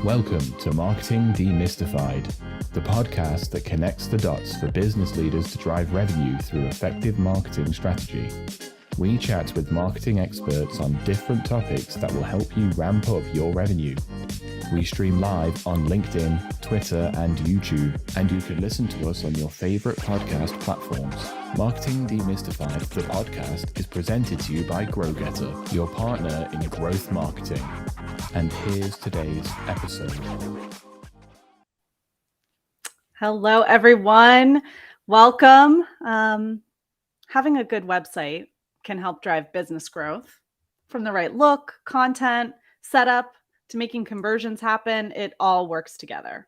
Welcome to Marketing Demystified, the podcast that connects the dots for business leaders to drive revenue through effective marketing strategy. We chat with marketing experts on different topics that will help you ramp up your revenue. We stream live on LinkedIn, Twitter, and YouTube, and you can listen to us on your favorite podcast platforms. Marketing Demystified, the podcast, is presented to you by GrowGetter, your partner in growth marketing. And here's today's episode. Hello, everyone. Welcome. Having a good website can help drive business growth. From the right look, content, setup, to making conversions happen, it all works together.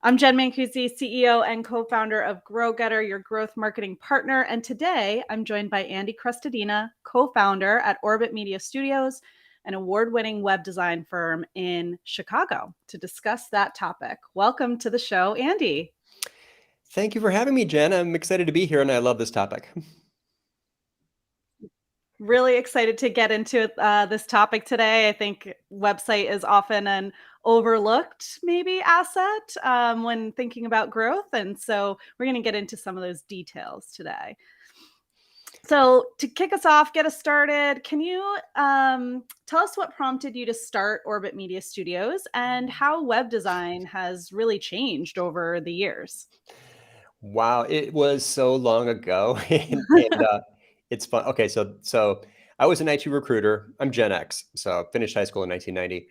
I'm Jenn Mancusi, CEO and co-founder of GrowGetter, your growth marketing partner. And today I'm joined by Andy Crestodina, co-founder at Orbit Media Studios, an award-winning web design firm in Chicago, to discuss that topic. Welcome to the show, Andy. Thank you for having me, Jen. I'm excited to be here and I love this topic. Really excited to get into this topic today. I think website is often an overlooked maybe asset when thinking about growth. And so we're going to get into some of those details today. So to kick us off, get us started, can you tell us what prompted you to start Orbit Media Studios and how web design has really changed over the years? Wow, it was so long ago. It's fun. Okay, so I was an IT recruiter. I'm Gen X, so finished high school in 1990.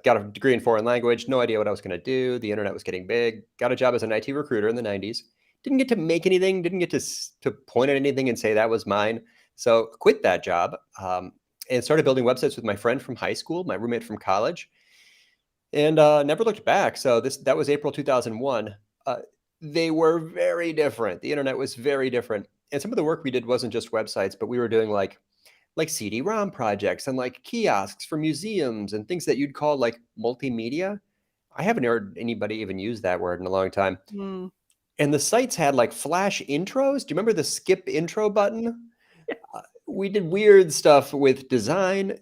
Got a degree in foreign language. No idea what I was going to do. The internet was getting big. Got a job as an IT recruiter in the 90s. Didn't get to make anything. Didn't get to point at anything and say that was mine. So quit that job and started building websites with my friend from high school, my roommate from college, and never looked back. So that was April 2001. They were very different. The internet was very different. And some of the work we did wasn't just websites, but we were doing like CD-ROM projects and like kiosks for museums and things that you'd call like multimedia. I haven't heard anybody even use that word in a long time. And the sites had like flash intros. Do you remember the skip intro button? We did weird stuff with design.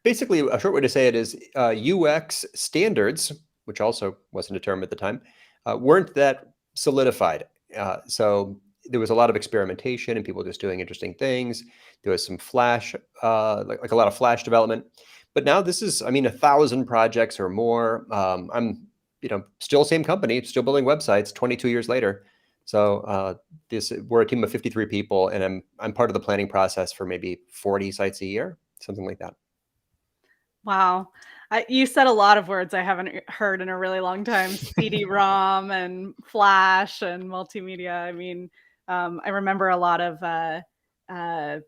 Basically, a short way to say it is UX standards, which also wasn't a term at the time, weren't that solidified. So there was a lot of experimentation and people just doing interesting things. There was some Flash, like a lot of Flash development. But now this is, 1,000 projects or more. I'm, still same company, still building websites 22 years later. So we're a team of 53 people, and I'm part of the planning process for maybe 40 sites a year, something like that. Wow. You said a lot of words I haven't heard in a really long time. CD-ROM and Flash and multimedia. I remember a lot of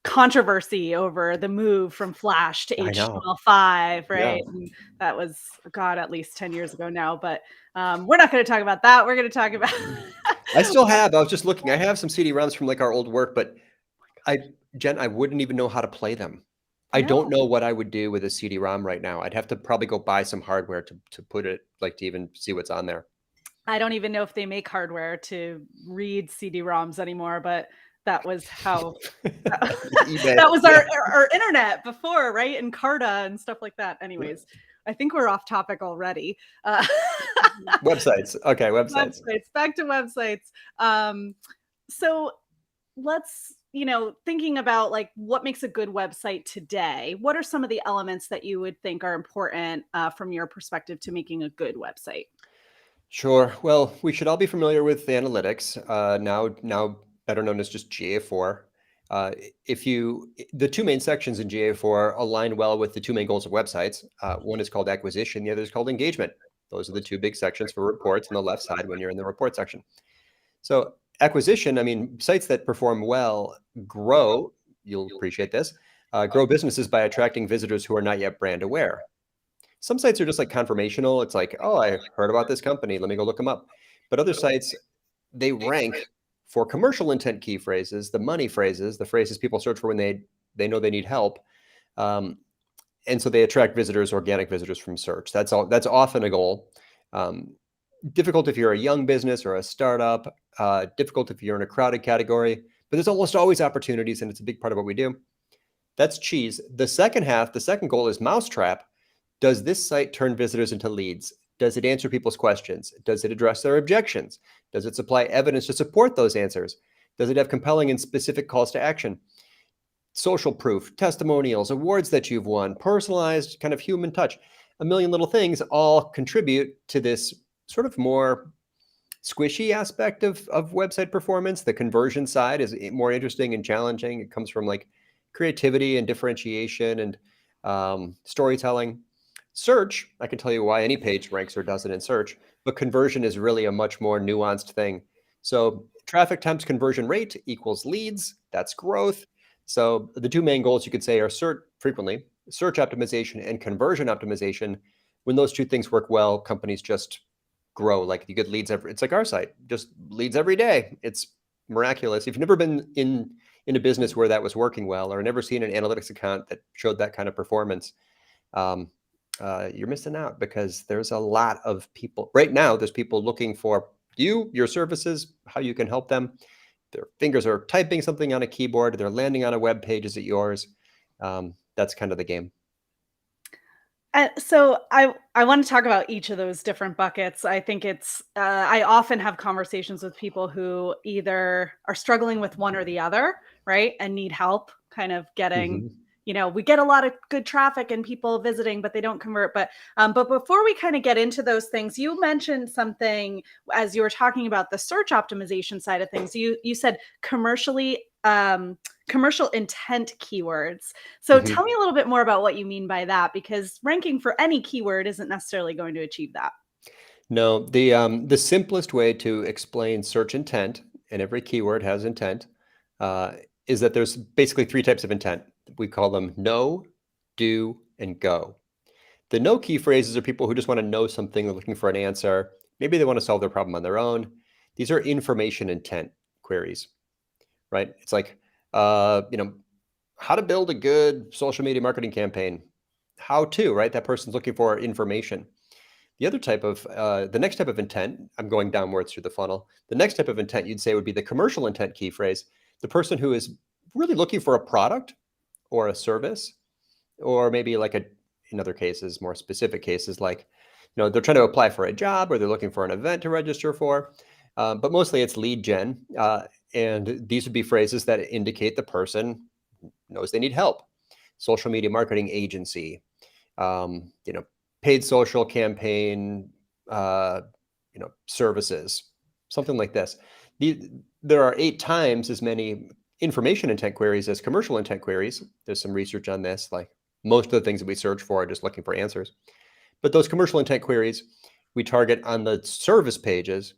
controversy over the move from Flash to HTML5, right? Yeah. And that was, God, at least 10 years ago now. But we're not going to talk about that. We're going to talk about... I was just looking. I have some CD-ROMs from like our old work, but Jen, I wouldn't even know how to play them. I don't know what I would do with a CD-ROM right now. I'd have to probably go buy some hardware to put it, like to even see what's on there. I don't even know if they make hardware to read CD-ROMs anymore, but that was how that was our internet before, right? And Carta and stuff like that. Anyways, I think we're off topic already. Websites. Okay, websites. Back to websites. So let's, thinking about like what makes a good website today, what are some of the elements that you would think are important from your perspective to making a good website? Sure. Well, we should all be familiar with analytics, now better known as just GA4. The two main sections in GA4 align well with the two main goals of websites. One is called acquisition, the other is called engagement. Those are the two big sections for reports on the left side when you're in the report section. So acquisition, sites that perform well grow, you'll appreciate this, grow businesses by attracting visitors who are not yet brand aware. Some sites are just like confirmational. It's like, oh, I heard about this company. Let me go look them up. But other sites, they rank for commercial intent key phrases, the money phrases, the phrases people search for when they know they need help. And so they attract visitors, organic visitors from search. That's often a goal. Difficult if you're a young business or a startup, difficult if you're in a crowded category, but there's almost always opportunities, and it's a big part of what we do. That's cheese. The second goal is mousetrap. Does this site turn visitors into leads? Does it answer people's questions? Does it address their objections? Does it supply evidence to support those answers? Does it have compelling and specific calls to action? Social proof, testimonials, awards that you've won, personalized kind of human touch. A million little things all contribute to this sort of more squishy aspect of website performance. The conversion side is more interesting and challenging. It comes from like creativity and differentiation and storytelling. Search, I can tell you why any page ranks or doesn't in search, but conversion is really a much more nuanced thing. So traffic times conversion rate equals leads, that's growth. So the two main goals you could say are search optimization and conversion optimization. When those two things work well, companies just grow. Like you get leads it's like our site, just leads every day. It's miraculous. If you've never been in a business where that was working well, or never seen an analytics account that showed that kind of performance, you're missing out, because there's a lot of people right now. There's people looking for your services, how you can help them. Their fingers are typing something on a keyboard. They're landing on a web page. Is it yours? That's kind of the game. So I want to talk about each of those different buckets. I think I often have conversations with people who either are struggling with one or the other, right? And need help kind of getting, we get a lot of good traffic and people visiting, but they don't convert. But before we kind of get into those things, you mentioned something as you were talking about the search optimization side of things. You said commercial intent keywords. So tell me a little bit more about what you mean by that, because ranking for any keyword isn't necessarily going to achieve that. No, the simplest way to explain search intent, and every keyword has intent, is that there's basically three types of intent. We call them know, do, and go. The know key phrases are people who just want to know something. They're looking for an answer. Maybe they want to solve their problem on their own. These are information intent queries, right? It's like, how to build a good social media marketing campaign. How to, right? That person's looking for information. The other type of, the next type of intent, I'm going downwards through the funnel. The next type of intent you'd say would be the commercial intent key phrase. The person who is really looking for a product or a service, or maybe like in other cases, more specific cases, like, they're trying to apply for a job, or they're looking for an event to register for. But mostly it's lead gen. And these would be phrases that indicate the person knows they need help. Social media marketing agency, paid social campaign, services, something like this. There are 8 times as many information intent queries as commercial intent queries. There's some research on this. Like most of the things that we search for are just looking for answers. But those commercial intent queries we target on the service pages.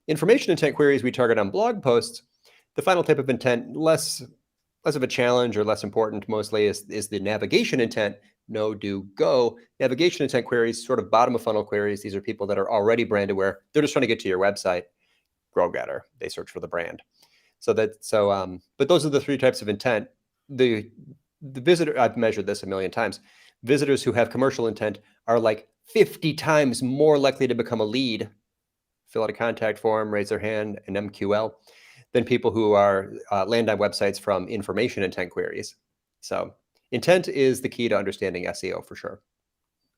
Information intent queries we target on blog posts. The final type of intent, less of a challenge or less important mostly, is the navigation intent. Know, do, go. Navigation intent queries, sort of bottom of funnel queries. These are people that are already brand aware. They're just trying to get to your website. Grow getter. They search for the brand. But those are the 3 types of intent. The visitor, I've measured this a million times. Visitors who have commercial intent are like 50 times more likely to become a lead, fill out a contact form, raise their hand, an MQL, than people who are land on websites from information intent queries. So intent is the key to understanding SEO for sure.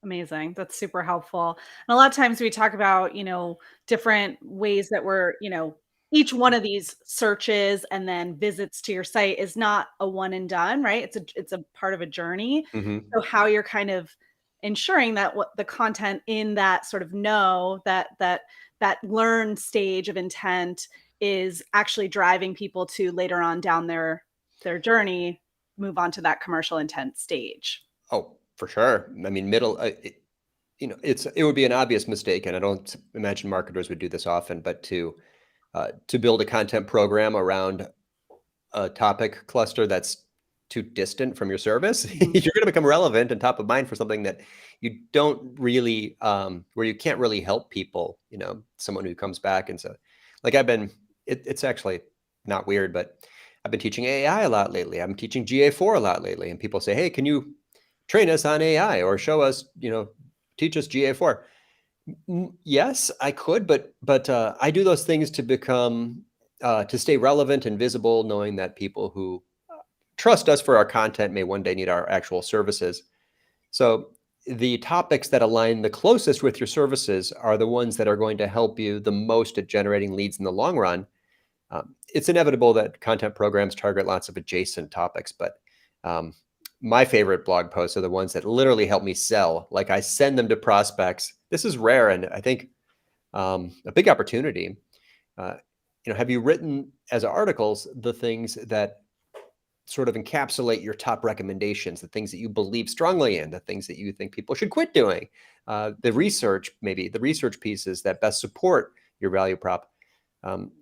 Amazing. That's super helpful. And a lot of times we talk about, different ways that we're, each one of these searches and then visits to your site is not a one and done, right? It's a part of a journey. So how you're kind of ensuring that what the content in that sort of that learn stage of intent is actually driving people to later on down their journey, move on to that commercial intent stage. Oh, for sure. I mean, it would be an obvious mistake, and I don't imagine marketers would do this often, but to build a content program around a topic cluster that's too distant from your service, you're going to become relevant and top of mind for something that you don't really, where you can't really help people, someone who comes back and says, like it's actually not weird, but I've been teaching AI a lot lately. I'm teaching GA4 a lot lately. And people say, hey, can you train us on AI or show us, teach us GA4? Yes, I could, but I do those things to become, to stay relevant and visible, knowing that people who trust us for our content may one day need our actual services. So the topics that align the closest with your services are the ones that are going to help you the most at generating leads in the long run. It's inevitable that content programs target lots of adjacent topics, but my favorite blog posts are the ones that literally help me sell. Like I send them to prospects. This is rare, and I think a big opportunity. Have you written as articles the things that sort of encapsulate your top recommendations, the things that you believe strongly in, the things that you think people should quit doing, the research pieces that best support your value prop.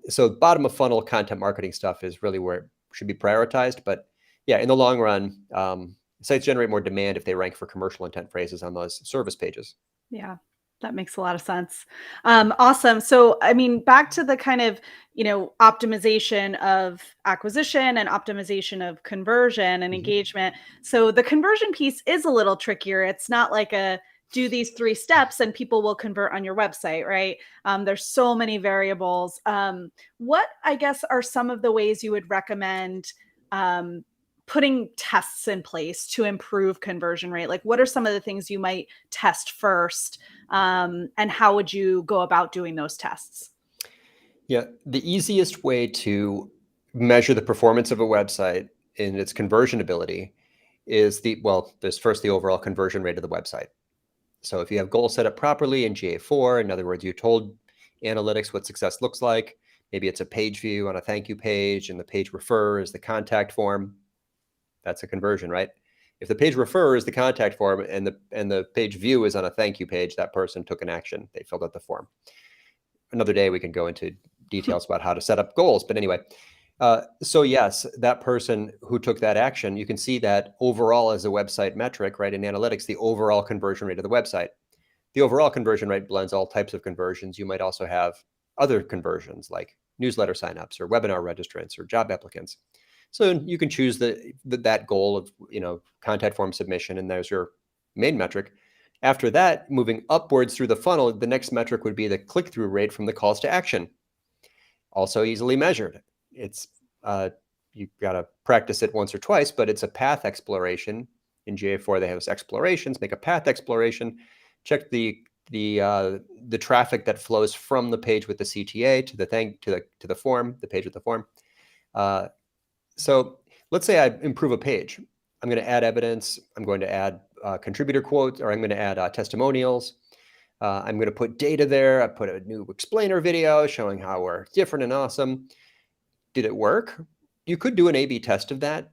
So bottom of funnel content marketing stuff is really where it should be prioritized. But yeah, in the long run, sites generate more demand if they rank for commercial intent phrases on those service pages. Yeah, that makes a lot of sense. Awesome. So, I mean, back to the kind of, optimization of acquisition and optimization of conversion and engagement. So the conversion piece is a little trickier. It's not like do these 3 steps and people will convert on your website, right? There's so many variables. What, I guess, are some of the ways you would recommend putting tests in place to improve conversion rate? Like, what are some of the things you might test first? And how would you go about doing those tests? Yeah, the easiest way to measure the performance of a website and its conversion ability is there's first the overall conversion rate of the website. So if you have goals set up properly in GA4, in other words, you told analytics what success looks like, maybe it's a page view on a thank you page and the page refer is the contact form. That's a conversion, right? If the page refer is the contact form and the page view is on a thank you page, that person took an action. They filled out the form. Another day we can go into details about how to set up goals. But anyway, so yes, that person who took that action, you can see that overall as a website metric, right? In analytics, the overall conversion rate of the website. The overall conversion rate blends all types of conversions. You might also have other conversions like newsletter signups or webinar registrants or job applicants. So you can choose that goal of contact form submission, and there's your main metric. After that, moving upwards through the funnel, the next metric would be the click-through rate from the calls to action. Also easily measured. It's you've got to practice it once or twice, but it's a path exploration. In GA4, they have explorations. Make a path exploration. Check the traffic that flows from the page with the CTA to the form, the page with the form. So let's say I improve a page. I'm going to add evidence. I'm going to add contributor quotes, or I'm going to add testimonials. I'm going to put data there. I put a new explainer video showing how we're different and awesome. Did it work? You could do an A/B test of that.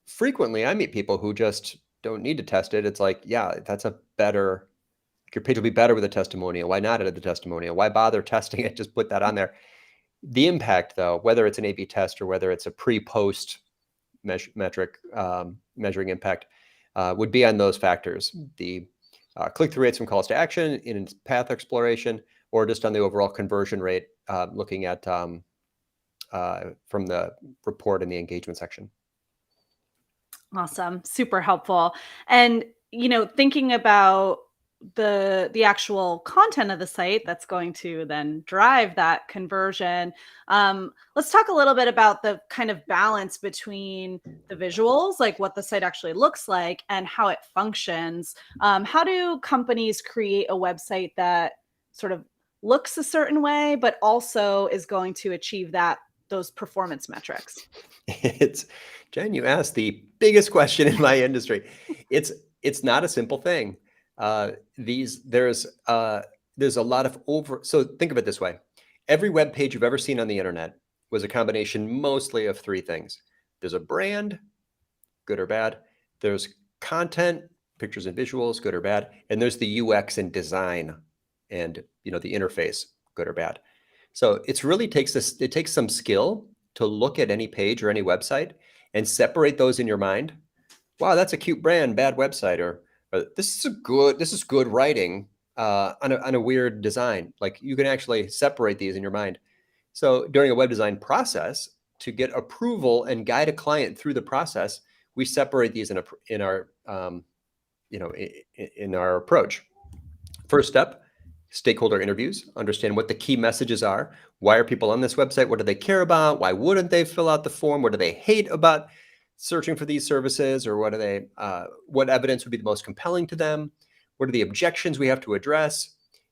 Frequently, I meet people who just don't need to test it. It's like, yeah, your page will be better with a testimonial. Why not add the testimonial? Why bother testing it? Just put that on there. The impact, though, whether it's an A/B test or whether it's a pre-post metric measuring impact, would be on those factors. The click-through rates from calls to action in path exploration, or just on the overall conversion rate, looking at from the report in the engagement section. Awesome. Super helpful. And, thinking about the actual content of the site that's going to then drive that conversion. Let's talk a little bit about the kind of balance between the visuals, like what the site actually looks like and how it functions. How do companies create a website that sort of looks a certain way, but also is going to achieve those performance metrics? Jenn, you asked the biggest question in my industry. It's not a simple thing. There's a lot of so think of it this way. Every web page you've ever seen on the internet was a combination mostly of 3 things. There's a brand, good or bad. There's content, pictures and visuals, good or bad. And there's the UX and design and, the interface, good or bad. So it takes some skill to look at any page or any website and separate those in your mind. Wow, that's a cute brand, bad website, or this is good writing on a weird design. Like, you can actually separate these in your mind. So during a web design process, to get approval and guide a client through the process, we separate these in our approach. First step, stakeholder interviews. Understand what the key messages are. Why are people on this website? What do they care about? Why wouldn't they fill out the form? What do they hate about searching for these services, or what are they? What evidence would be the most compelling to them? What are the objections we have to address?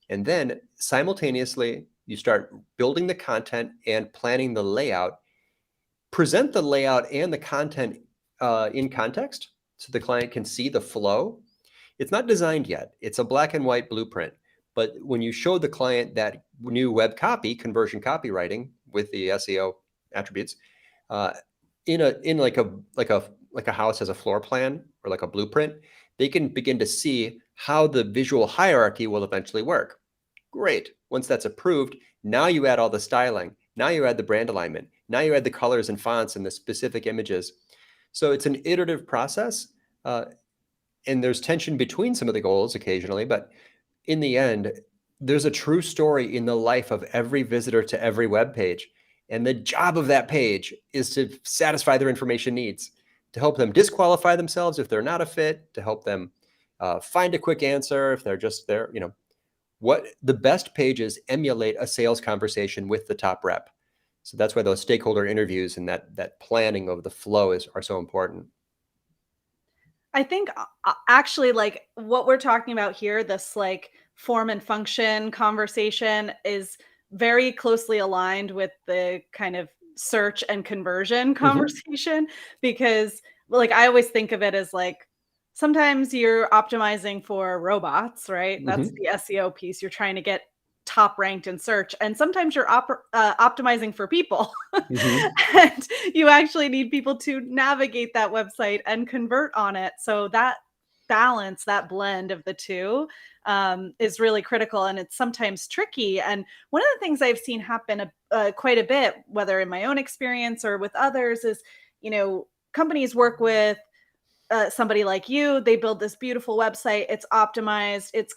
And then simultaneously, you start building the content and planning the layout. Present the layout and the content in context so the client can see the flow. It's not designed yet. It's a black and white blueprint. But when you show the client that new web copy, conversion copywriting with the SEO attributes, in like a house has a floor plan or like a blueprint, they can begin to see how the visual hierarchy will eventually work. Great. Once that's approved, now you add all the styling. Now you add the brand alignment. Now you add the colors and fonts and the specific images. So it's an iterative process. And there's tension between some of the goals occasionally, but in the end, there's a true story in the life of every visitor to every web page. And the job of that page is to satisfy their information needs, to help them disqualify themselves if they're not a fit, to help them find a quick answer if they're just there. What the best pages emulate a sales conversation with the top rep. So that's why those stakeholder interviews and that planning of the flow are so important. I think actually, like what we're talking about here, this like form and function conversation is very closely aligned with the kind of search and conversion conversation, because like I always think of it as like sometimes you're optimizing for robots, right? That's the SEO piece. You're trying to get top ranked in search, and sometimes you're optimizing for people. And you actually need people to navigate that website and convert on it. So that balance, that blend of the two is really critical, and it's sometimes tricky. And one of the things I've seen happen quite a bit, whether in my own experience or with others, is companies work with somebody like you. They build this beautiful website. It's optimized. It's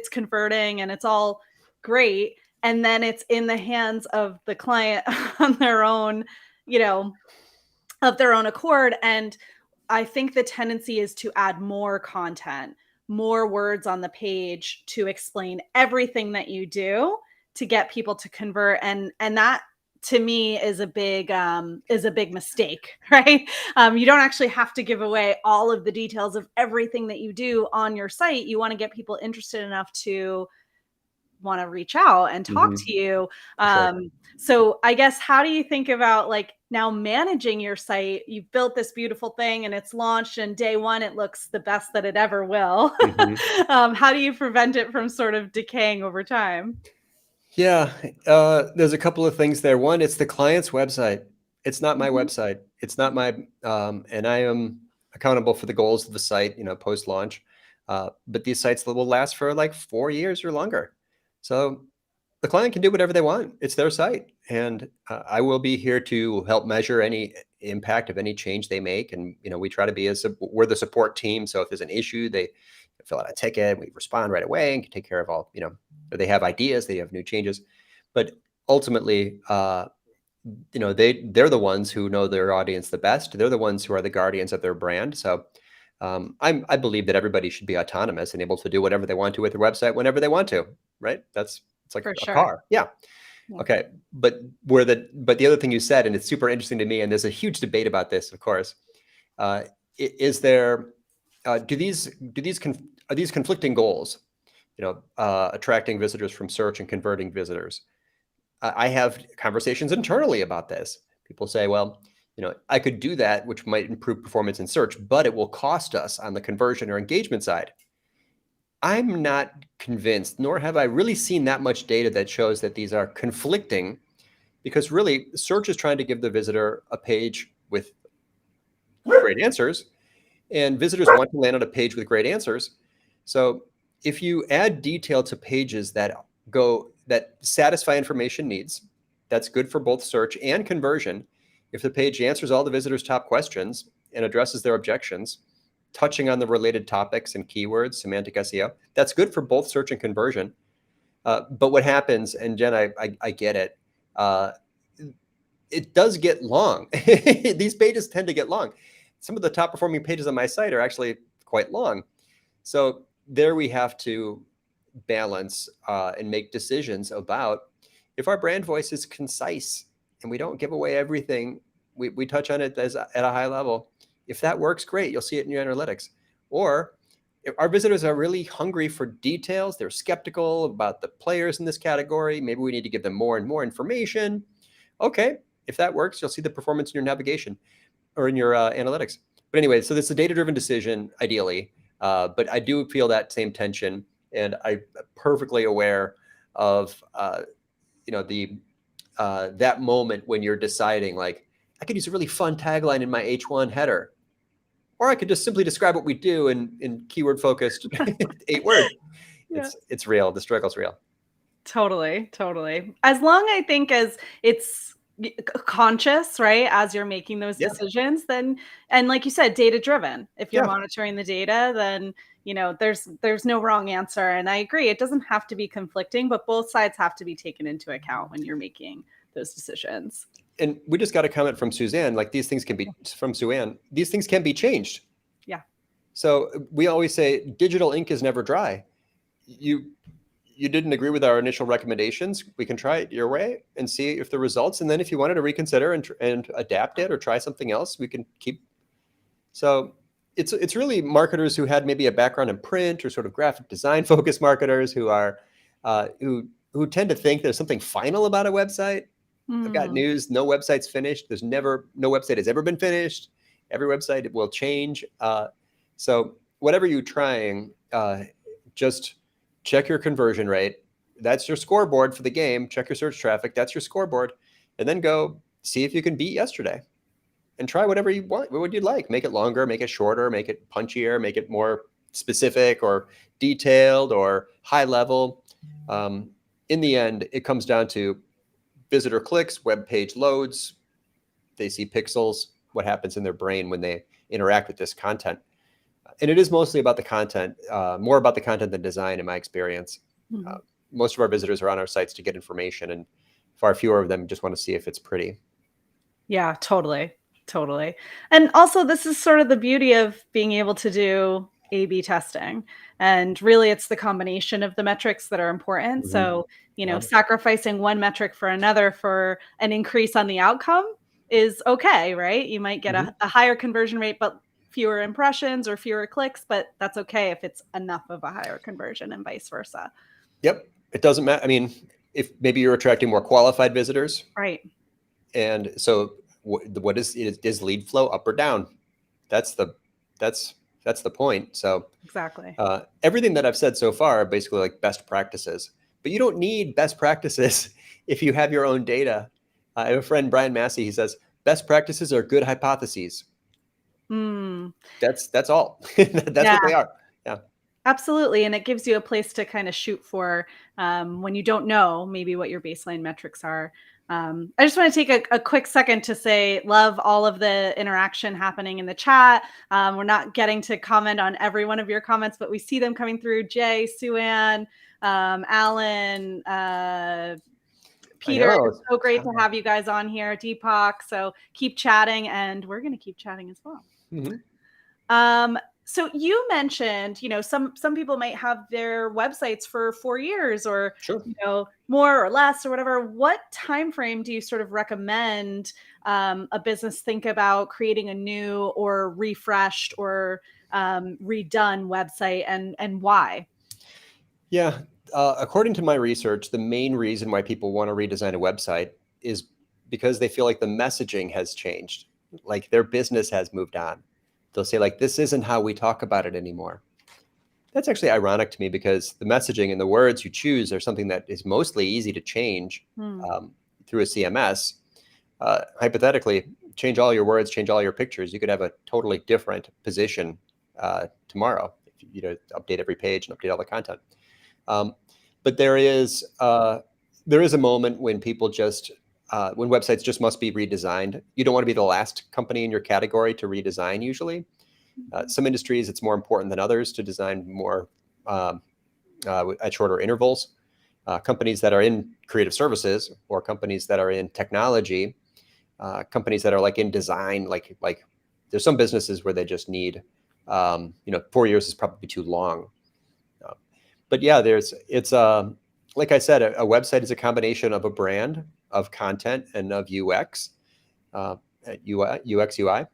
converting, and it's all great. And then it's in the hands of the client on their own, of their own accord. And I think the tendency is to add more content, more words on the page to explain everything that you do to get people to convert. And that, to me, is a big mistake, right? You don't actually have to give away all of the details of everything that you do on your site. You want to get people interested enough to want to reach out and talk to you. Sure. So I guess, how do you think about like now managing your site? You've built this beautiful thing and it's launched, and day one, it looks the best that it ever will. How do you prevent it from sort of decaying over time? Yeah, there's a couple of things there. One, it's the client's website. It's not my website. It's not my, and I am accountable for the goals of the site, post-launch. But these sites will last for like 4 years or longer. So the client can do whatever they want. It's their site. And I will be here to help measure any impact of any change they make. And, we try to be we're the support team. So if there's an issue, they fill out a ticket, we respond right away and can take care of all, or they have ideas, they have new changes. But ultimately, they're the ones who know their audience the best. They're the ones who are the guardians of their brand. So I believe that everybody should be autonomous and able to do whatever they want to with their website whenever they want to, right? It's like For a sure. car. Yeah. Okay. But the other thing you said, and it's super interesting to me, and there's a huge debate about this, of course, is there, are these conflicting goals, attracting visitors from search and converting visitors? I have conversations internally about this. People say, well, I could do that, which might improve performance in search, but it will cost us on the conversion or engagement side. I'm not convinced, nor have I really seen that much data that shows that these are conflicting, because really search is trying to give the visitor a page with great answers, and visitors want to land on a page with great answers. So if you add detail to pages that satisfy information needs, that's good for both search and conversion. If the page answers all the visitors' top questions and addresses their objections, touching on the related topics and keywords, semantic SEO, that's good for both search and conversion. But what happens, and Jen, I get it, it does get long. These pages tend to get long. Some of the top performing pages on my site are actually quite long. So there we have to balance and make decisions about, if our brand voice is concise and we don't give away everything, we touch on it at a high level. If that works, great. You'll see it in your analytics. Or if our visitors are really hungry for details, they're skeptical about the players in this category, maybe we need to give them more and more information. Okay, if that works, you'll see the performance in your navigation or in your analytics. But anyway, so this is a data-driven decision, ideally. But I do feel that same tension, and I'm perfectly aware of that moment when you're deciding, like, I could use a really fun tagline in my H1 header, or I could just simply describe what we do in keyword-focused 8 words. Yeah. It's real. The struggle's real. Totally. As long, I think, as it's conscious, right, as you're making those decisions, then, and like you said, data driven. If you're monitoring the data, then there's no wrong answer. And I agree, it doesn't have to be conflicting, but both sides have to be taken into account when you're making those decisions. And we just got a comment from Suzanne, like, these things can be, from Suzanne, these things can be changed. Yeah. So we always say digital ink is never dry. You didn't agree with our initial recommendations. We can try it your way and see if the results. And then if you wanted to reconsider and adapt it or try something else, we can keep. So it's really marketers who had maybe a background in print or sort of graphic design focused marketers who are who tend to think there's something final about a website. I've got news. No website's finished. No website has ever been finished. Every website will change. So whatever you're trying, just check your conversion rate. That's your scoreboard for the game. Check your search traffic. That's your scoreboard. And then go see if you can beat yesterday. And try whatever you want. What would you like? Make it longer, make it shorter, make it punchier, make it more specific or detailed or high level. In the end, it comes down to visitor clicks, web page loads, they see pixels, what happens in their brain when they interact with this content. And it is mostly about the content, more about the content than design in my experience. Most of our visitors are on our sites to get information, and far fewer of them just want to see if it's pretty. Yeah, totally. And also, this is sort of the beauty of being able to do A/B testing. And really, it's the combination of the metrics that are important. So, sacrificing one metric for another for an increase on the outcome is okay, right? You might get a higher conversion rate, but fewer impressions or fewer clicks, but that's okay if it's enough of a higher conversion, and vice versa. Yep. It doesn't matter. I mean, if maybe you're attracting more qualified visitors. Right. And so what is lead flow up or down? That's the point. So exactly. Everything that I've said so far are basically like best practices, but you don't need best practices if you have your own data. I have a friend, Brian Massey, he says, best practices are good hypotheses. That's all. That's what they are. Yeah. Absolutely. And it gives you a place to kind of shoot for when you don't know maybe what your baseline metrics are. I just want to take a quick second to say, love all of the interaction happening in the chat. We're not getting to comment on every one of your comments, but we see them coming through. Jay, Sue-Ann, Alan, Peter, it's so great to have you guys on here. Deepak. So keep chatting, and we're going to keep chatting as well. So you mentioned, some people might have their websites for 4 years or, more or less or whatever. What time frame do you sort of recommend a business think about creating a new or refreshed or redone website, and why? Yeah. According to my research, the main reason why people want to redesign a website is because they feel like the messaging has changed, like their business has moved on. They'll say, like, this isn't how we talk about it anymore. That's actually ironic to me, because the messaging and the words you choose are something that is mostly easy to change through a CMS. Hypothetically, change all your words, change all your pictures. You could have a totally different position tomorrow if you update every page and update all the content. But there is a moment when people just when websites just must be redesigned. You don't want to be the last company in your category to redesign usually. Some industries, it's more important than others to design more at shorter intervals. Companies that are in creative services, or companies that are in technology, companies that are like in design, like there's some businesses where they just need, 4 years is probably too long. But yeah, it's like I said, a website is a combination of a brand, of content, and of UX. UX, UI.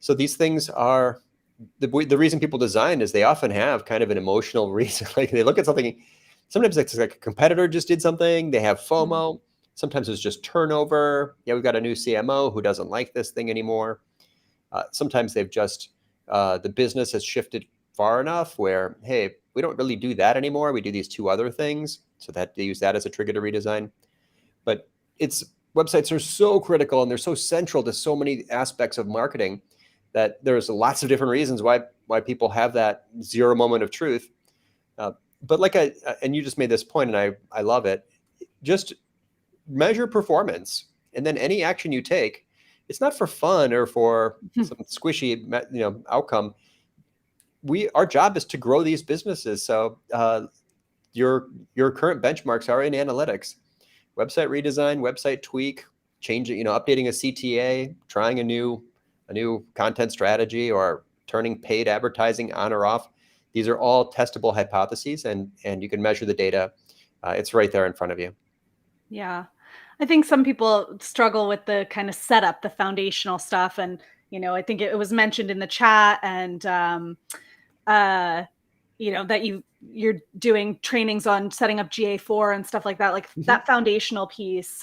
So these things are the reason people design is they often have kind of an emotional reason. Like they look at something, sometimes it's like a competitor just did something, they have FOMO. Sometimes it's just turnover. Yeah, we've got a new CMO who doesn't like this thing anymore. Sometimes they've just, the business has shifted far enough where, hey, we don't really do that anymore. We do these two other things. So that they use that as a trigger to redesign. But websites are so critical and they're so central to so many aspects of marketing that there's lots of different reasons why people have that zero moment of truth. But and you just made this point and I love it. Just measure performance, and then any action you take, it's not for fun or for some squishy, outcome. Our job is to grow these businesses. So your current benchmarks are in analytics, website redesign, website tweak, changing, updating a CTA, trying a new content strategy, or turning paid advertising on or off. These are all testable hypotheses, and you can measure the data. It's right there in front of you. Yeah. I think some people struggle with the kind of setup, the foundational stuff. And, I think it was mentioned in the chat and, that you're doing trainings on setting up GA4 and stuff like that. Like that foundational piece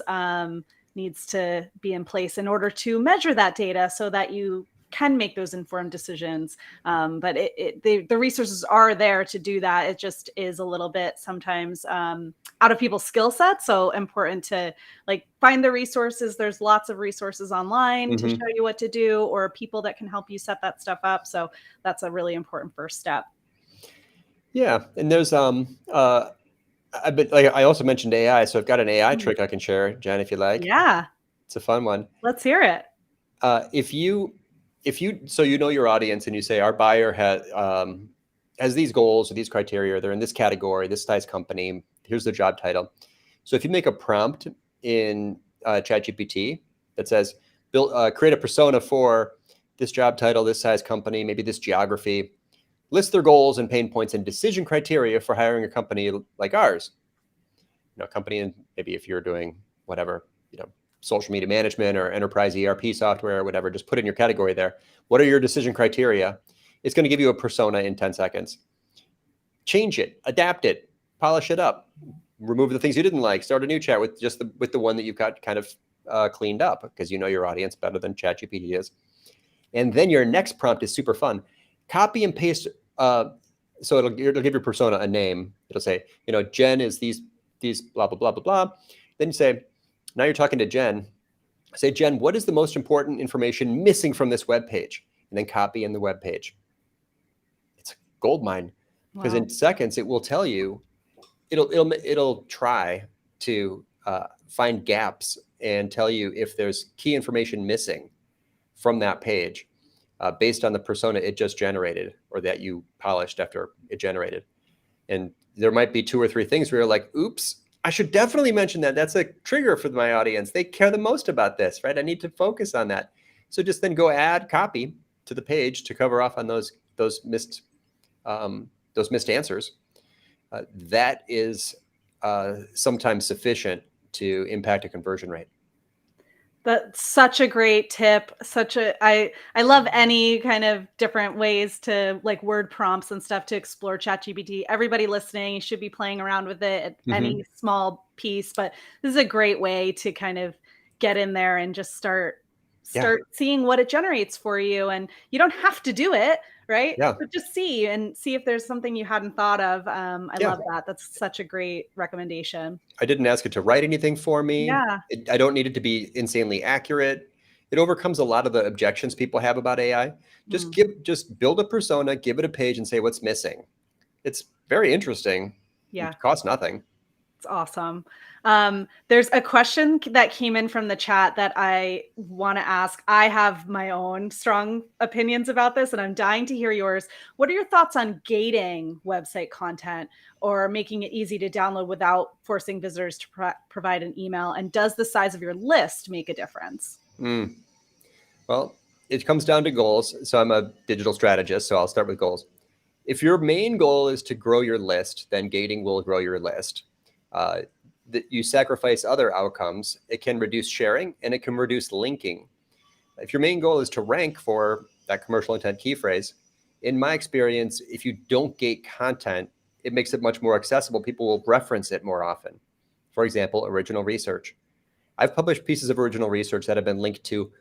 needs to be in place in order to measure that data so that you can make those informed decisions. But the resources are there to do that. It just is a little bit sometimes out of people's skill sets. So important to find the resources. There's lots of resources online to show you what to do, or people that can help you set that stuff up. So that's a really important first step. Yeah. And there's, I also mentioned AI. So I've got an AI trick I can share, Jen, if you like. Yeah. It's a fun one. Let's hear it. If you know your audience and you say our buyer has these goals or these criteria, they're in this category, this size company, here's the job title. So if you make a prompt in ChatGPT that says, create a persona for this job title, this size company, maybe this geography, list their goals and pain points and decision criteria for hiring a company like ours. Company, and maybe if you're doing whatever, social media management or enterprise ERP software or whatever, just put in your category there. What are your decision criteria? It's going to give you a persona in 10 seconds. Change it, adapt it, polish it up, remove the things you didn't like, start a new chat with the one that you've got kind of cleaned up, because you know your audience better than ChatGPT is. And then your next prompt is super fun. Copy and paste. So it'll give your persona a name. It'll say, Jen is these blah, blah, blah, blah, blah. Then you say, now you're talking to Jen. Say, Jen, what is the most important information missing from this web page? And then copy in the web page. It's a gold mine, because in seconds it will tell you. It'll try to find gaps and tell you if there's key information missing from that page based on the persona it just generated, or that you polished after it generated. And there might be 2 or 3 things where you're like, oops, I should definitely mention that. That's a trigger for my audience. They care the most about this, right? I need to focus on that. So just then go add copy to the page to cover off on those missed answers. That is sometimes sufficient to impact a conversion rate. That's such a great tip. I love any kind of different ways to word prompts and stuff to explore ChatGPT. Everybody listening should be playing around with it at any small piece, but this is a great way to kind of get in there and just start seeing what it generates for you. And you don't have to do it, right? Yeah. But just see if there's something you hadn't thought of. I love that. That's such a great recommendation. I didn't ask it to write anything for me. Yeah. I don't need it to be insanely accurate. It overcomes a lot of the objections people have about AI. Just build a persona, give it a page, and say what's missing. It's very interesting. Yeah. It costs nothing. It's awesome. There's a question that came in from the chat that I want to ask. I have my own strong opinions about this, and I'm dying to hear yours. What are your thoughts on gating website content or making it easy to download without forcing visitors to provide an email? And does the size of your list make a difference? Well, it comes down to goals. So I'm a digital strategist, so I'll start with goals. If your main goal is to grow your list, then gating will grow your list. That you sacrifice other outcomes, it can reduce sharing and it can reduce linking. If your main goal is to rank for that commercial intent key phrase, in my experience, if you don't gate content, it makes it much more accessible. People will reference it more often. For example, original research. I've published pieces of original research that have been linked to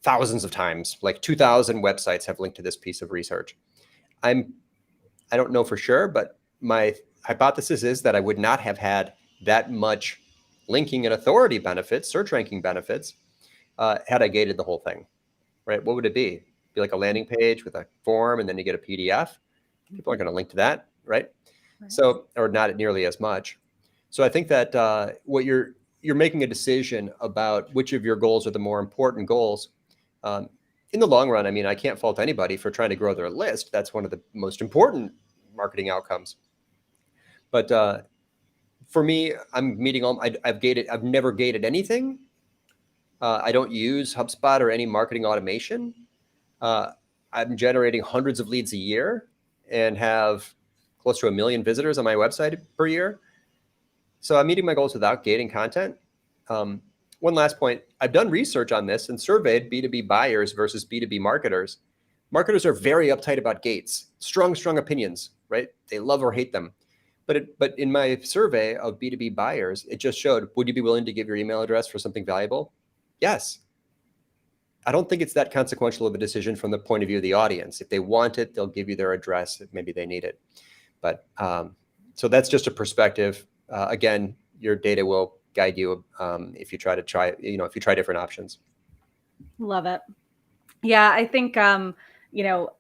thousands of times, like 2,000 websites have linked to this piece of research. I don't know for sure, but my hypothesis is that I would not have had that much linking and authority benefits, search ranking benefits, had I gated the whole thing, right? What would it be? Be like a landing page with a form, and then you get a PDF. People aren't going to link to that, right? So, or not nearly as much. So I think that what you're making a decision about which of your goals are the more important goals. In the long run, I mean, I can't fault anybody for trying to grow their list. That's one of the most important marketing outcomes. But for me, I'm meeting all. I've never gated anything. I don't use HubSpot or any marketing automation. I'm generating hundreds of leads a year and have close to 1 million visitors on my website per year. So I'm meeting my goals without gating content. One last point, I've done research on this and surveyed B2B buyers versus B2B marketers. Marketers are very uptight about gates, strong opinions, right? They love or hate them. But in my survey of B2B buyers, it just showed, would you be willing to give your email address for something valuable? Yes. I don't think it's that consequential of a decision from the point of view of the audience. If they want it, they'll give you their address if maybe they need it. But so that's just a perspective. Again, your data will guide you if you try different options. Love it. Yeah, I think I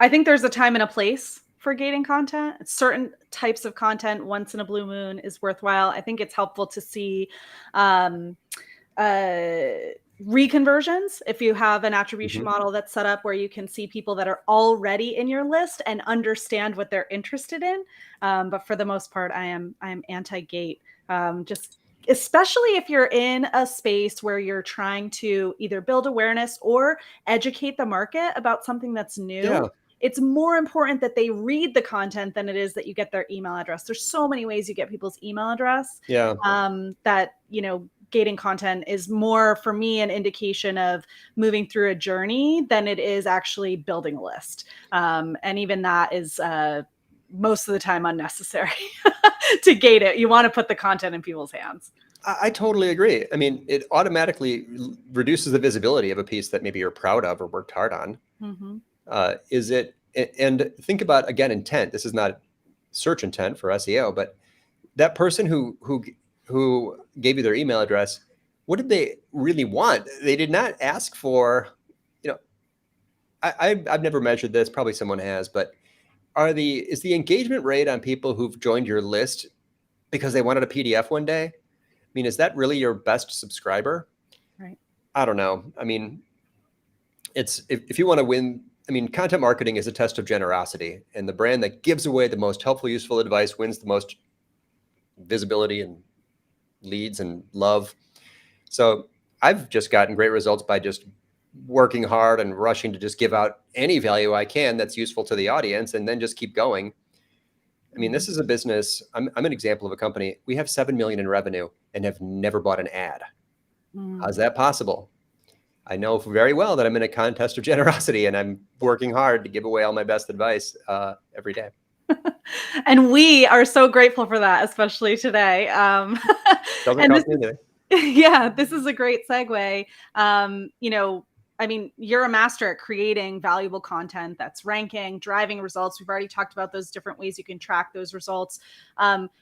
think there's a time and a place for gating content. Certain types of content once in a blue moon is worthwhile. I think it's helpful to see reconversions if you have an attribution model that's set up where you can see people that are already in your list and understand what they're interested in. But for the most part, I am anti-gate. Just especially if you're in a space where you're trying to either build awareness or educate the market about something that's new. Yeah. It's more important that they read the content than it is that you get their email address. There's so many ways you get people's email address. Yeah. That, gating content is more for me an indication of moving through a journey than it is actually building a list. And even that is most of the time unnecessary to gate it. You want to put the content in people's hands. I totally agree. I mean, it automatically reduces the visibility of a piece that maybe you're proud of or worked hard on. Mm-hmm. And think about, again, intent. This is not search intent for SEO, but that person who gave you their email address, what did they really want? They did not ask for, I've never measured this, probably someone has, but is the engagement rate on people who've joined your list because they wanted a PDF one day? I mean, is that really your best subscriber? Right. I don't know. I mean, it's if you want to win, I mean, content marketing is a test of generosity, and the brand that gives away the most helpful, useful advice wins the most visibility and leads and love. So I've just gotten great results by just working hard and rushing to just give out any value I can that's useful to the audience, and then just keep going. I mean, this is a business. I'm an example of a company. We have 7 million in revenue and have never bought an ad. How's that possible? I know very well that I'm in a contest of generosity, and I'm working hard to give away all my best advice every day. And we are so grateful for that, especially today. Doesn't cost me anything. Yeah, this is a great segue. I mean, you're a master at creating valuable content that's ranking, driving results. We've already talked about those different ways you can track those results.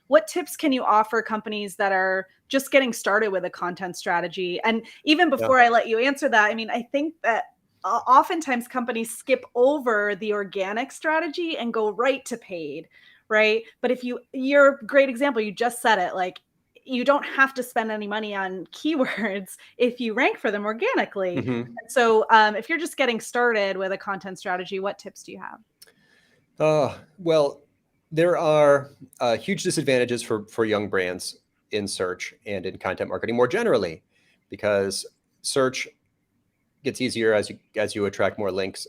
What tips can you offer companies that are just getting started with a content strategy? And even before I let you answer that, I mean, I think that oftentimes companies skip over the organic strategy and go right to paid, right? But you're a great example. You just said it, like, you don't have to spend any money on keywords if you rank for them organically. Mm-hmm. So if you're just getting started with a content strategy, what tips do you have? Well, there are huge disadvantages for young brands in search and in content marketing more generally, because search gets easier as you attract more links.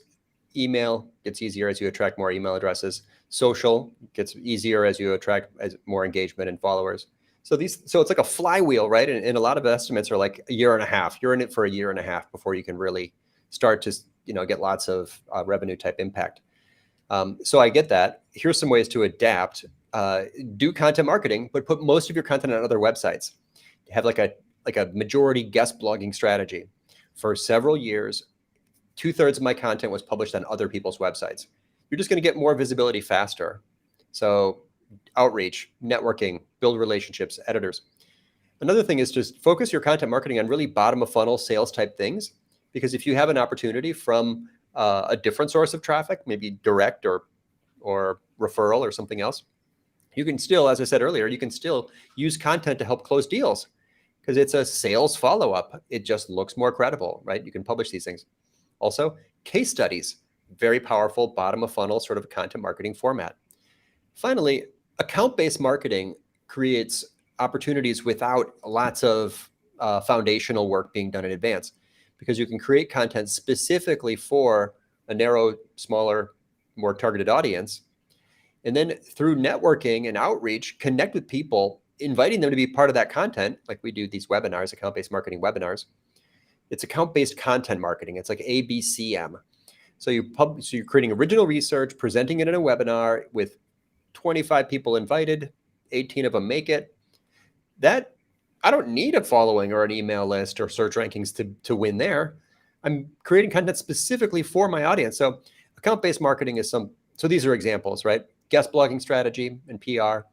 Email gets easier as you attract more email addresses. Social gets easier as you attract more engagement and followers. So it's like a flywheel, right? And a lot of estimates are like a year and a half. You're in it for a year and a half before you can really start to, get lots of revenue type impact. So I get that. Here's some ways to adapt. Do content marketing, but put most of your content on other websites. Have like a majority guest blogging strategy. For several years, 2/3 of my content was published on other people's websites. You're just going to get more visibility faster. So outreach, networking, build relationships, editors. Another thing is just focus your content marketing on really bottom of funnel sales type things. Because if you have an opportunity from a different source of traffic, maybe direct or referral or something else, you can still, as I said earlier, you can still use content to help close deals because it's a sales follow-up. It just looks more credible, right? You can publish these things. Also, case studies, very powerful bottom of funnel sort of content marketing format. Finally, account-based marketing creates opportunities without lots of foundational work being done in advance, because you can create content specifically for a narrow, smaller, more targeted audience. And then through networking and outreach, connect with people, inviting them to be part of that content, like we do these webinars, account-based marketing webinars. It's account-based content marketing. It's like ABCM. So you're creating original research, presenting it in a webinar with 25 people invited, 18 of them make it. That I don't need a following or an email list or search rankings to win there. I'm creating content specifically for my audience. So account-based marketing is so these are examples, right? Guest blogging strategy and PR,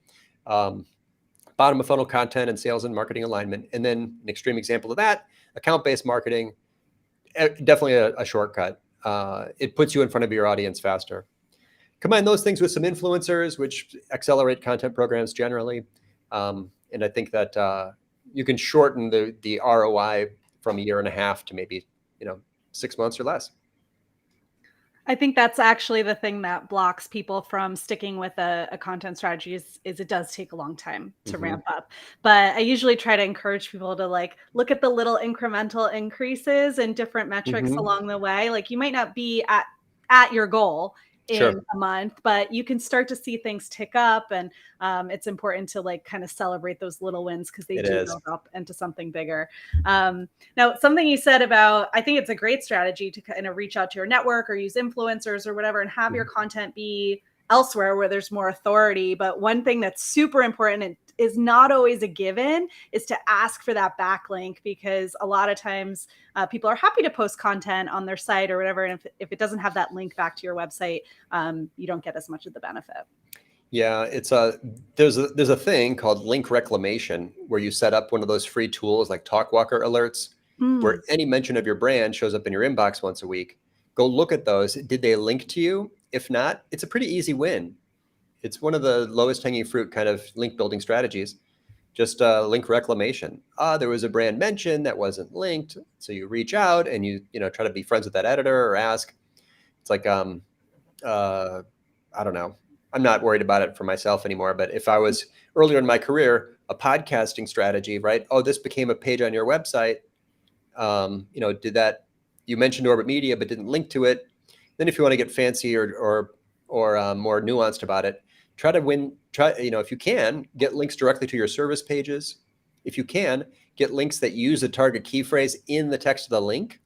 bottom of funnel content and sales and marketing alignment. And then an extreme example of that, account-based marketing, definitely a shortcut. It puts you in front of your audience faster. Combine those things with some influencers, which accelerate content programs generally. And I think that you can shorten the ROI from 1.5 years to maybe 6 months or less. I think that's actually the thing that blocks people from sticking with a content strategy is it does take a long time to ramp up. But I usually try to encourage people to look at the little incremental increases and different metrics along the way. Like you might not be at your goal in a month, but you can start to see things tick up, and it's important to kind of celebrate those little wins because they do build up into something bigger. Now, something you said about, I think it's a great strategy to kind of reach out to your network or use influencers or whatever and have your content be elsewhere where there's more authority. But one thing that's super important and is not always a given is to ask for that backlink, because a lot of times people are happy to post content on their site or whatever. And if it doesn't have that link back to your website, you don't get as much of the benefit. Yeah, it's there's a thing called link reclamation where you set up one of those free tools like Talkwalker alerts, where any mention of your brand shows up in your inbox once a week. Go look at those. Did they link to you? If not, it's a pretty easy win. It's one of the lowest hanging fruit kind of link building strategies. Just link reclamation. There was a brand mention that wasn't linked. So you reach out and you try to be friends with that editor or ask. It's like, I don't know. I'm not worried about it for myself anymore. But if I was earlier in my career, a podcasting strategy, right? Oh, this became a page on your website. Did that, you mentioned Orbit Media, but didn't link to it. Then if you want to get fancy or more nuanced about it, if you can, get links directly to your service pages. If you can, get links that use a target key phrase in the text of the link.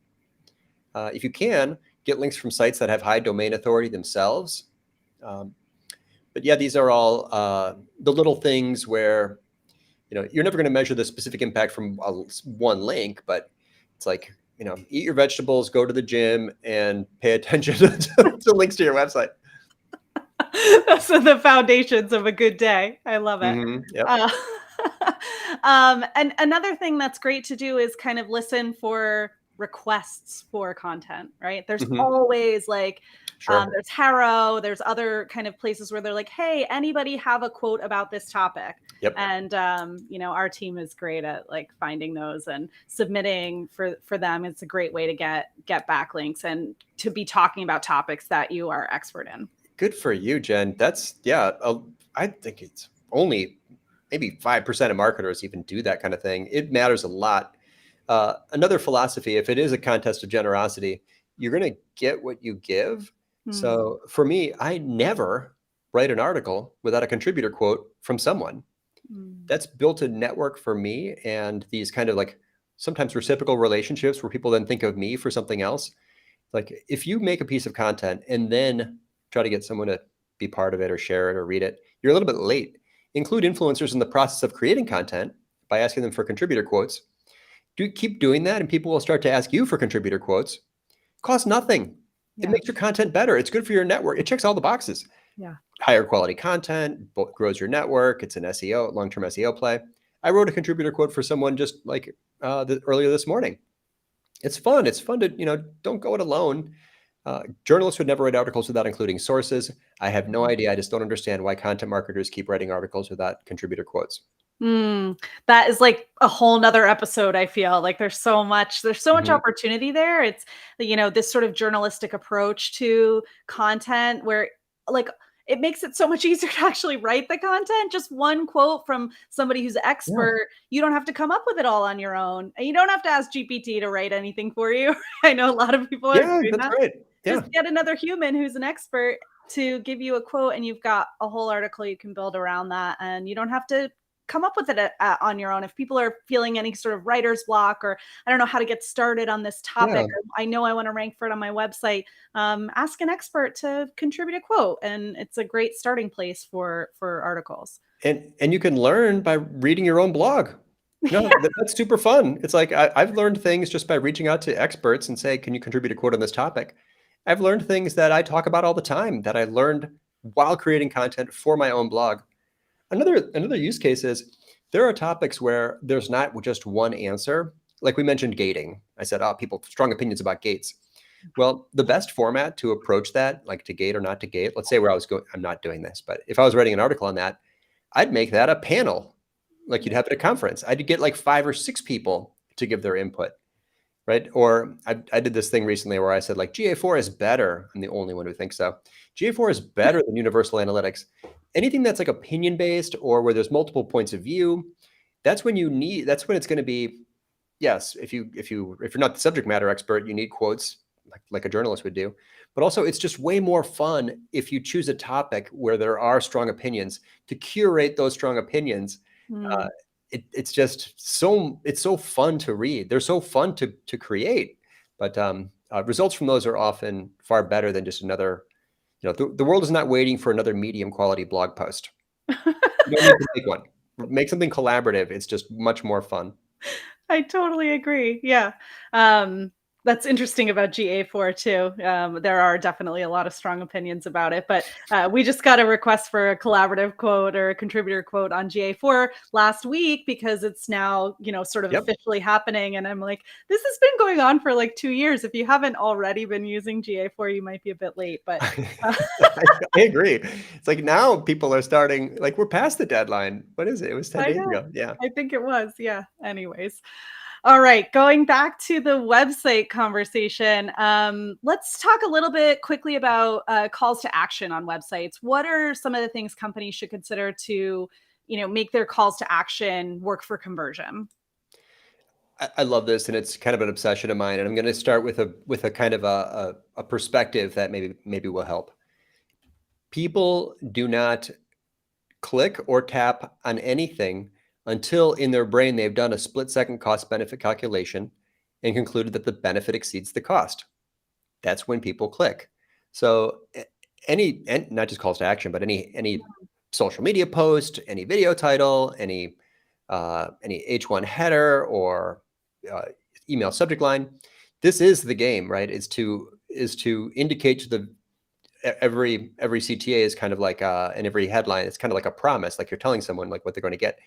If you can, get links from sites that have high domain authority themselves. But yeah, these are all the little things where, you're never going to measure the specific impact from one link, but it's like, eat your vegetables, go to the gym, and pay attention to links to your website. Those are the foundations of a good day. I love it. Yep. And another thing that's great to do is kind of listen for requests for content, right? There's always there's Harrow, there's other kind of places where they're like, hey, anybody have a quote about this topic? Yep. And, our team is great at finding those and submitting for them. It's a great way to get backlinks and to be talking about topics that you are expert in. Good for you, Jen. I think it's only maybe 5% of marketers even do that kind of thing. It matters a lot. Another philosophy, if it is a contest of generosity, you're going to get what you give. So for me, I never write an article without a contributor quote from someone. That's built a network for me, and these kind of sometimes reciprocal relationships where people then think of me for something else. Like if you make a piece of content and then try to get someone to be part of it or share it or read it, you're a little bit late. Include influencers in the process of creating content by asking them for contributor quotes. Keep doing that and people will start to ask you for contributor quotes. Costs nothing. Yeah. It makes your content better. It's good for your network. It checks all the boxes. Yeah. Higher quality content, grows your network. It's an SEO, long-term SEO play. I wrote a contributor quote for someone just like earlier this morning. It's fun. It's fun to, don't go it alone. Journalists would never write articles without including sources. I have no idea. I just don't understand why content marketers keep writing articles without contributor quotes. That is like a whole nother episode. I feel like there's so much opportunity there. It's, this sort of journalistic approach to content where like it makes it so much easier to actually write the content. Just one quote from somebody who's an expert. Yeah. You don't have to come up with it all on your own. And you don't have to ask GPT to write anything for you. I know a lot of people are doing that's that. Right. Yeah. Just get another human who's an expert to give you a quote and you've got a whole article you can build around that. And you don't have to come up with it on your own. If people are feeling any sort of writer's block or I don't know how to get started on this topic, or I know I want to rank for it on my website, ask an expert to contribute a quote. And it's a great starting place for articles. And you can learn by reading your own blog. That's super fun. It's like I've learned things just by reaching out to experts and say, can you contribute a quote on this topic? I've learned things that I talk about all the time that I learned while creating content for my own blog. Another use case is there are topics where there's not just one answer. Like we mentioned gating. I said, people strong opinions about gates. Well, the best format to approach that, like to gate or not to gate, let's say where I was going, I'm not doing this, but if I was writing an article on that, I'd make that a panel, like you'd have at a conference. I'd get like 5 or 6 people to give their input, right? Or I did this thing recently where I said like GA4 is better. I'm the only one who thinks so. GA4 is better than universal analytics. Anything that's like opinion based or where there's multiple points of view, that's when it's going to be, yes, if you're not the subject matter expert, you need quotes like a journalist would do. But also it's just way more fun if you choose a topic where there are strong opinions to curate those strong opinions. It's so fun to read. They're so fun to create, but results from those are often far better than just another. The world is not waiting for another medium quality blog post. You don't need to make one. Make something collaborative. It's just much more fun. I totally agree. Yeah. That's interesting about GA4 too. There are definitely a lot of strong opinions about it, but we just got a request for a collaborative quote or a contributor quote on GA4 last week because it's now, sort of officially happening. And I'm like, this has been going on for like 2 years. If you haven't already been using GA4, you might be a bit late, but I agree. It's like now people are starting, like we're past the deadline. What is it? It was 10 days ago. Yeah. I think it was. Yeah. Anyways. All right, going back to the website conversation, let's talk a little bit quickly about calls to action on websites. What are some of the things companies should consider to, make their calls to action work for conversion? I love this, and it's kind of an obsession of mine. And I'm going to start with a kind of a perspective that maybe will help. People do not click or tap on anything until in their brain they've done a split-second cost-benefit calculation and concluded that the benefit exceeds the cost. That's when people click. So and not just calls to action, but any social media post, any video title, any H1 header or email subject line. This is the game, right? Is to indicate to the every CTA is kind of like and every headline is kind of like a promise, like you're telling someone like what they're going to get.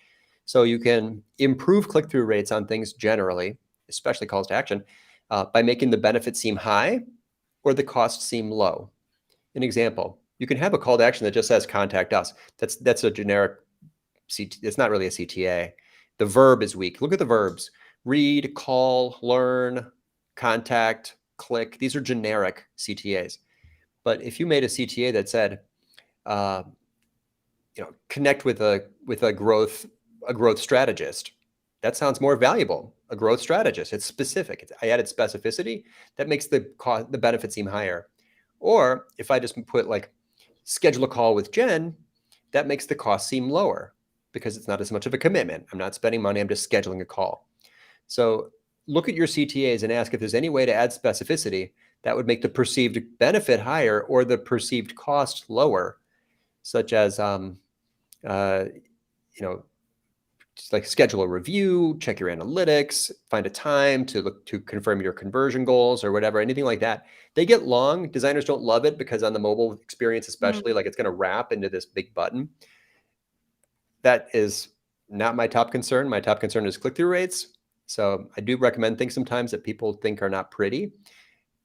So you can improve click-through rates on things generally, especially calls to action, by making the benefit seem high or the cost seem low. An example, you can have a call to action that just says contact us. That's a generic CTA. It's not really a CTA. The verb is weak. Look at the verbs. Read, call, learn, contact, click. These are generic CTAs. But if you made a CTA that said, connect with a growth strategist, that sounds more valuable. A growth strategist, it's specific. I added specificity that makes the benefit seem higher. Or if I just put like schedule a call with Jen, that makes the cost seem lower because it's not as much of a commitment. I'm not spending money, I'm just scheduling a call. So look at your CTAs and ask if there's any way to add specificity that would make the perceived benefit higher or the perceived cost lower, such as, just like schedule a review, check your analytics, find a time to look to confirm your conversion goals or whatever, anything like that. They get long. Designers don't love it because on the mobile experience, especially, like it's going to wrap into this big button. That is not my top concern. My top concern is click-through rates. So I do recommend things sometimes that people think are not pretty.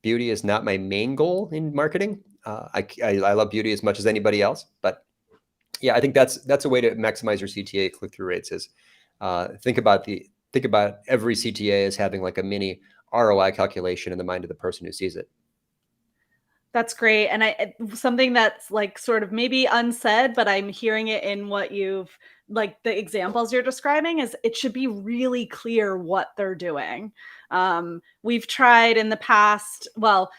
Beauty is not my main goal in marketing. I love beauty as much as anybody else, but yeah, I think that's a way to maximize your CTA click-through rates. Is think about every CTA as having like a mini ROI calculation in the mind of the person who sees it. That's great. And something that's like sort of maybe unsaid, but I'm hearing it in what you've, like the examples you're describing, is it should be really clear what they're doing. We've tried in the past, well,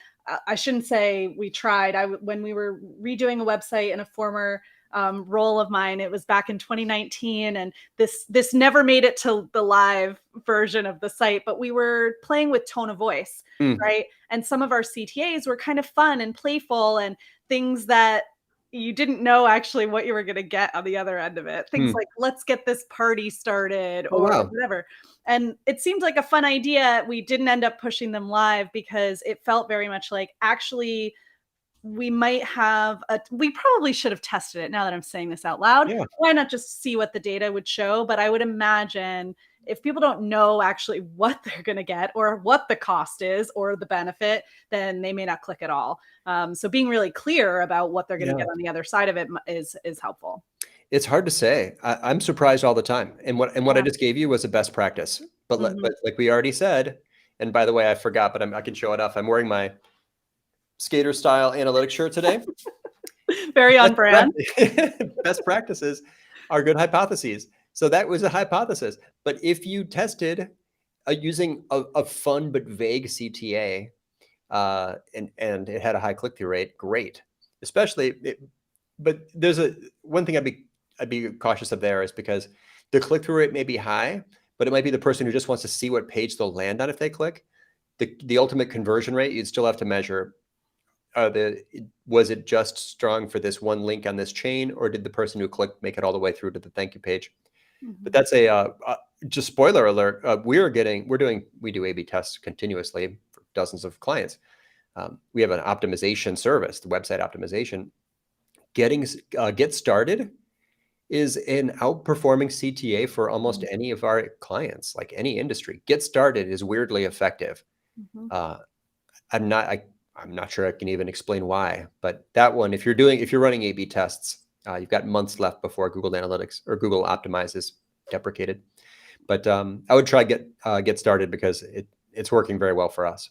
I shouldn't say we tried. When we were redoing a website in a former role of mine, it was back in 2019, and this never made it to the live version of the site, but we were playing with tone of voice, right? And some of our CTAs were kind of fun and playful and things that you didn't know actually what you were going to get on the other end of it. Things like, let's get this party started or whatever. And it seemed like a fun idea. We didn't end up pushing them live because it felt very much like, actually, we probably should have tested it. Now that I'm saying this out loud, why not just see what the data would show? But I would imagine if people don't know actually what they're going to get or what the cost is or the benefit, then they may not click at all. So being really clear about what they're going to get on the other side of it is helpful. It's hard to say. I'm surprised all the time. And what I just gave you was a best practice. But like we already said, and by the way, I forgot, but I can show it off. I'm wearing my skater style analytics shirt today. Very on brand. Best practices are good hypotheses. So that was a hypothesis. But if you tested using a fun but vague CTA and it had a high click-through rate, great. But there's one thing I'd be cautious of there is because the click-through rate may be high, but it might be the person who just wants to see what page they'll land on if they click. The ultimate conversion rate, you'd still have to measure. Was it just strong for this one link on this chain, or did the person who clicked make it all the way through to the thank you page? But that's just spoiler alert. We do A/B tests continuously for dozens of clients. We have an optimization service, the website optimization. Get started is an outperforming CTA for almost any of our clients, like any industry. Get started is weirdly effective. I'm not sure I can even explain why, but that one, if you're running A/B tests, you've got months left before Google Analytics or Google Optimize is deprecated. But I would try get started because it's working very well for us.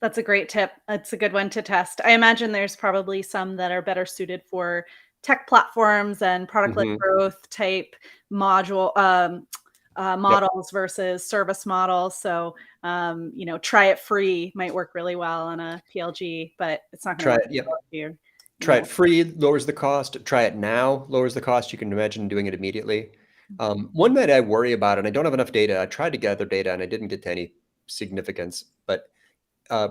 That's a great tip. That's a good one to test. I imagine there's probably some that are better suited for tech platforms and product-led growth type models versus service models. So, try it free might work really well on a PLG, but it's not going to work for you. Try it free, lowers the cost. Try it now, lowers the cost. You can imagine doing it immediately. One that I worry about, and I don't have enough data. I tried to gather data and I didn't get to any significance, but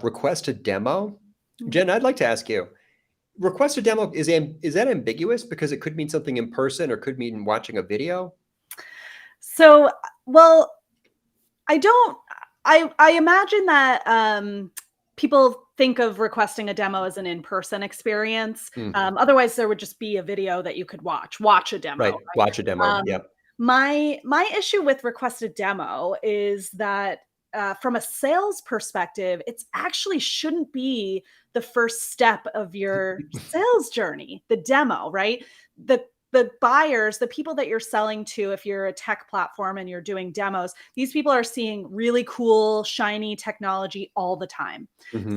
request a demo. Jen, I'd like to ask you, request a demo, is that ambiguous because it could mean something in person or could mean watching a video? So, well, I imagine that people think of requesting a demo as an in-person experience. Otherwise, there would just be a video that you could watch a demo. Right. Watch a demo. Yep. My issue with request a demo is that from a sales perspective, it's actually shouldn't be the first step of your sales journey, the demo, right? The buyers, the people that you're selling to, if you're a tech platform and you're doing demos, these people are seeing really cool, shiny technology all the time.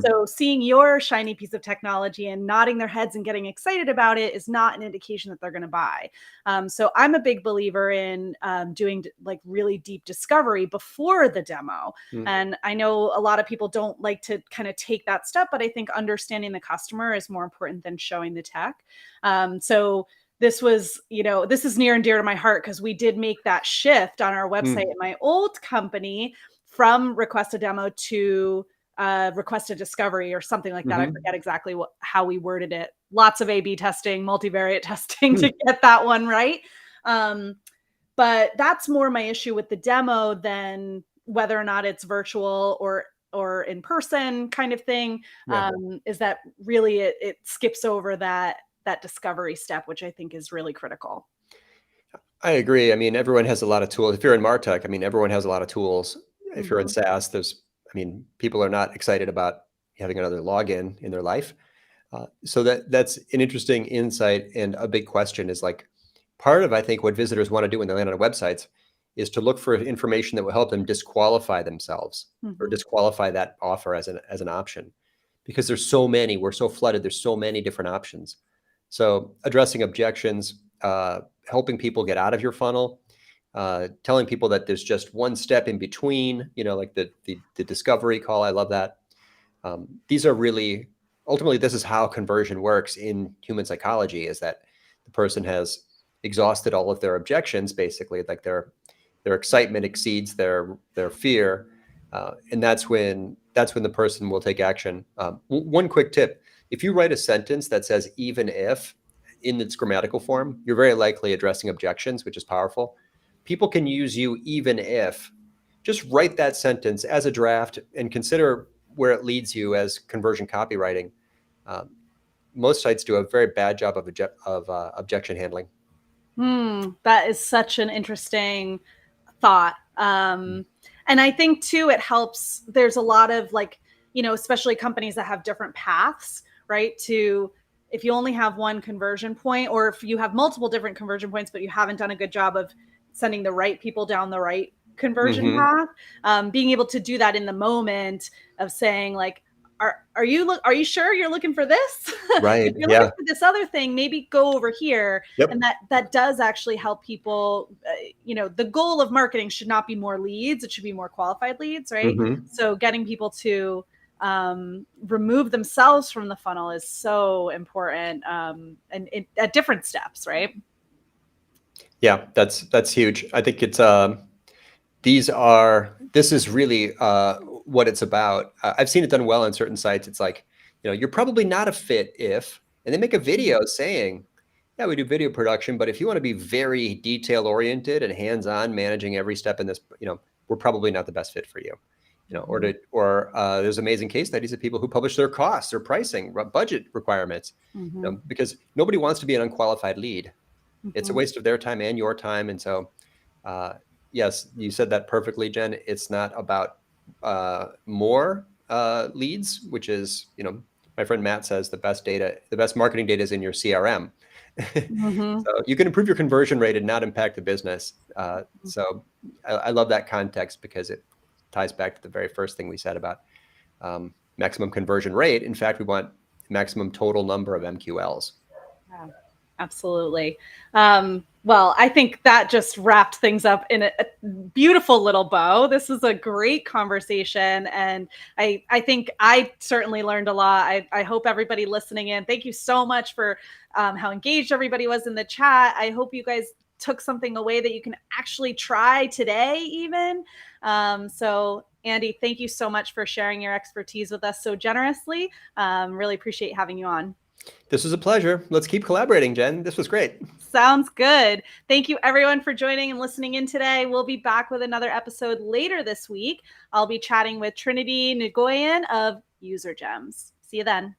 So seeing your shiny piece of technology and nodding their heads and getting excited about it is not an indication that they're going to buy. So I'm a big believer in doing like really deep discovery before the demo. And I know a lot of people don't like to kind of take that step, but I think understanding the customer is more important than showing the tech. So this is near and dear to my heart because we did make that shift on our website in my old company from request a demo to request a discovery or something like that. I forget exactly how we worded it. Lots of A/B testing, multivariate testing to get that one right. But that's more my issue with the demo than whether or not it's virtual or in person kind of thing. Yeah. Is that really it skips over that discovery step, which I think is really critical. I agree. I mean, everyone has a lot of tools. If you're in MarTech, I mean, everyone has a lot of tools. If you're in SaaS, people are not excited about having another login in their life. So that's an interesting insight, and a big question is like, part of, I think, what visitors want to do when they land on websites is to look for information that will help them disqualify themselves or disqualify that offer as an option, because there's so many, we're so flooded, there's so many different options. So addressing objections, helping people get out of your funnel, telling people that there's just one step in between, like the discovery call. I love that. These are really, ultimately, this is how conversion works in human psychology, is that the person has exhausted all of their objections, basically, like their excitement exceeds their fear. And that's when the person will take action. One quick tip: if you write a sentence that says "even if" in its grammatical form, you're very likely addressing objections, which is powerful. People can use you even if. Just write that sentence as a draft and consider where it leads you as conversion copywriting. Most sites do a very bad job of objection handling. That is such an interesting thought. And I think too, it helps. There's a lot of especially companies that have different paths, right? If you only have one conversion point, or if you have multiple different conversion points, but you haven't done a good job of sending the right people down the right conversion path, being able to do that in the moment of saying like, are you sure you're looking for this? Right. If you're looking for this other thing, maybe go over here. Yep. And that does actually help people. The goal of marketing should not be more leads. It should be more qualified leads, right? So getting people to remove themselves from the funnel is so important, and at different steps, right? Yeah, that's huge. I think it's this is really what it's about. I've seen it done well on certain sites. It's like, you're probably not a fit if, and they make a video saying, yeah, we do video production, but if you want to be very detail oriented and hands-on managing every step in this, we're probably not the best fit for you. Or there's amazing case studies of people who publish their costs, their pricing, budget requirements, because nobody wants to be an unqualified lead. It's a waste of their time and your time. And so, yes, you said that perfectly, Jen. It's not about more leads, which is, my friend Matt says the best marketing data is in your CRM. So you can improve your conversion rate and not impact the business. So I love that context, because it ties back to the very first thing we said about maximum conversion rate. In fact, we want maximum total number of MQLs. Yeah, absolutely. Well, I think that just wrapped things up in a beautiful little bow. This was a great conversation, and I think I certainly learned a lot. I hope everybody listening in, thank you so much for how engaged everybody was in the chat. I hope you guys took something away that you can actually try today even. So Andy, thank you so much for sharing your expertise with us so generously. Really appreciate having you on. This was a pleasure. Let's keep collaborating, Jen. This was great. Sounds good. Thank you everyone for joining and listening in today. We'll be back with another episode later this week. I'll be chatting with Trinity Nguyen of User Gems. See you then.